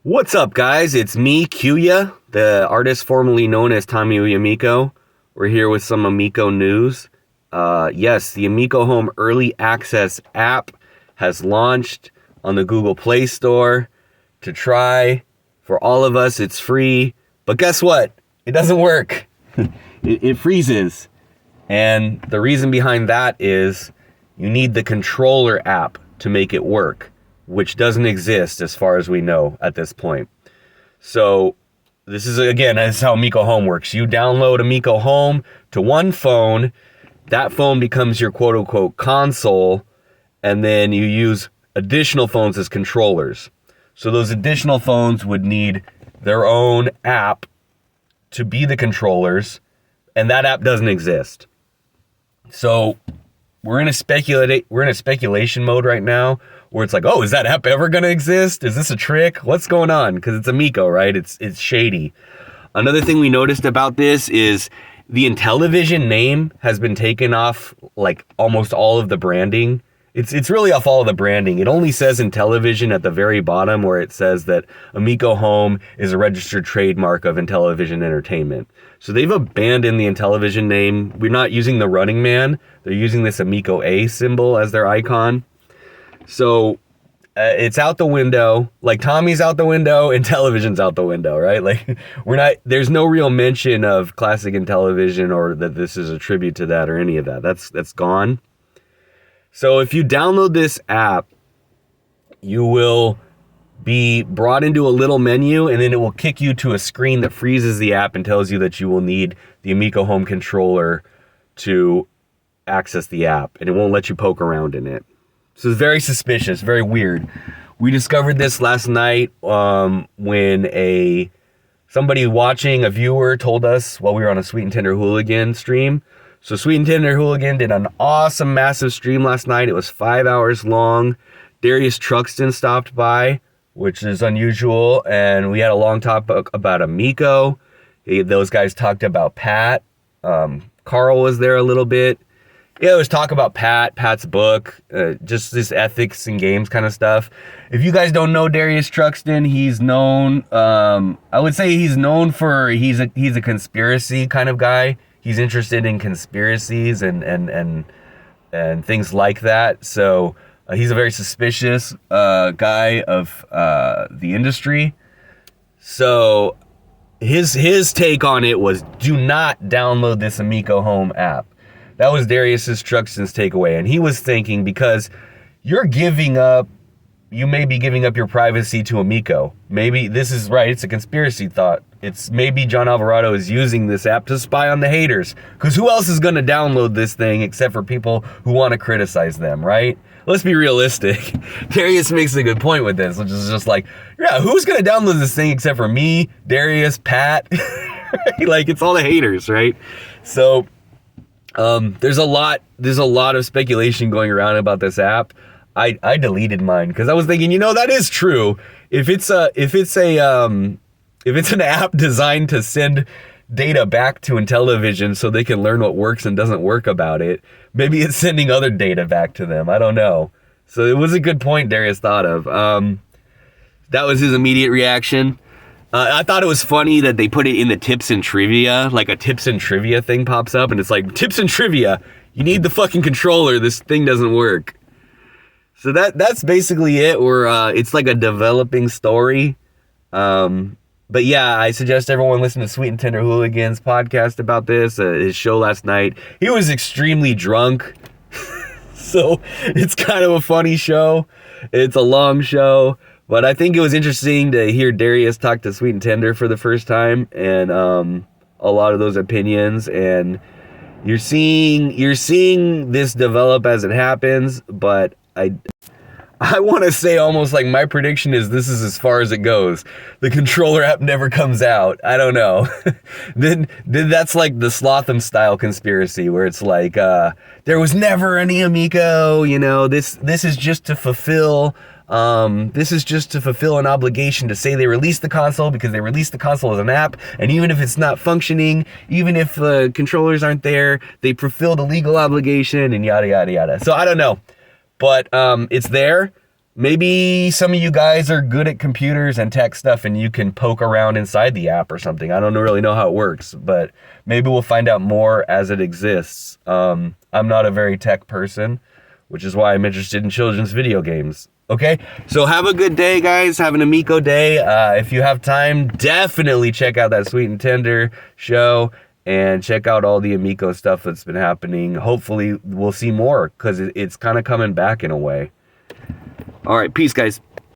What's up, guys? It's me, Kuya, the artist formerly known as Tommy Amico. We're here with some Amico news. Yes, the Amico Home Early Access app has launched on the Google Play Store to try. For all of us, it's free. But guess what? It doesn't work. It freezes. And the reason behind that is you need the controller app to make it work, which doesn't exist as far as we know at this point. So this is how Amico Home works. You download Amico Home to one phone. That phone becomes your quote unquote console. And then you use additional phones as controllers. So those additional phones would need their own app to be the controllers. And that app doesn't exist. So we're in a speculation mode right now, where it's like, oh, is that app ever going to exist? Is this a trick? What's going on? Because it's Amico, right? It's shady. Another thing we noticed about this is the Intellivision name has been taken off like almost all of the branding. It's really off all of the branding. It only says Intellivision at the very bottom, where it says that Amico Home is a registered trademark of Intellivision Entertainment. So they've abandoned the Intellivision name. We're not using the Running Man. They're using this Amico A symbol as their icon. So it's out the window. Like Tommy's out the window and Intellivision's out the window, right? Like there's no real mention of classic Intellivision or that this is a tribute to that or any of that. That's gone. So if you download this app, you will be brought into a little menu, and then it will kick you to a screen that freezes the app and tells you that you will need the Amico Home controller to access the app, and it won't let you poke around in it. So it's very suspicious, very weird. We discovered this last night when somebody watching, a viewer, told us while we were on a Sweet and Tender Hooligan stream. So Sweet and Tender Hooligan did an awesome, massive stream last night. It was 5 hours long. Darius Truxton stopped by, which is unusual, and we had a long talk about Amico. Those guys talked about Pat. Carl was there a little bit. Yeah, it was talk about Pat's book, just this ethics and games kind of stuff. If you guys don't know Darius Truxton, he's known, I would say he's known for, he's a conspiracy kind of guy. He's interested in conspiracies and things like that. So he's a very suspicious guy of the industry. So his take on it was, do not download this Amico Home app. That was Darius Truxton's takeaway. And he was thinking, because you may be giving up your privacy to Amico. Maybe this is right. It's a conspiracy thought. It's maybe John Alvarado is using this app to spy on the haters. Because who else is going to download this thing except for people who want to criticize them, right? Let's be realistic. Darius makes a good point with this, which is just like, yeah, who's going to download this thing except for me, Darius, Pat? Like, it's all the haters, right? So there's a lot of speculation going around about this app. I deleted mine because I was thinking, that is true. If it's an app designed to send data back to Intellivision so they can learn what works and doesn't work about it, maybe it's sending other data back to them. I don't know. So it was a good point Darius thought of. That was his immediate reaction. I thought it was funny that they put it in the tips and trivia, like a tips and trivia thing pops up and it's like, tips and trivia, you need the fucking controller, this thing doesn't work. So that's basically it. It's like a developing story. But yeah, I suggest everyone listen to Sweet and Tender Hooligans podcast about this, his show last night. He was extremely drunk. So it's kind of a funny show. It's a long show. But I think it was interesting to hear Darius talk to Sweet and Tender for the first time, and a lot of those opinions. And you're seeing this develop as it happens. But I want to say almost like my prediction is this is as far as it goes. The controller app never comes out. I don't know. then that's like the Slotham style conspiracy where it's like there was never any Amico. This is just to fulfill. This is just to fulfill an obligation to say they released the console because they released the console as an app, and even if it's not functioning, even if controllers aren't there, they fulfilled a legal obligation and yada yada yada. So I don't know. But it's there. maybe some of you guys are good at computers and tech stuff and you can poke around inside the app or something. I don't really know how it works, but maybe we'll find out more as it exists. I'm not a very tech person, which is why I'm interested in children's video games. Okay, so have a good day, guys. Have an Amico day. If you have time, definitely check out that Sweet and Tender show and check out all the Amico stuff that's been happening. Hopefully we'll see more because it's kind of coming back in a way. All right, peace, guys.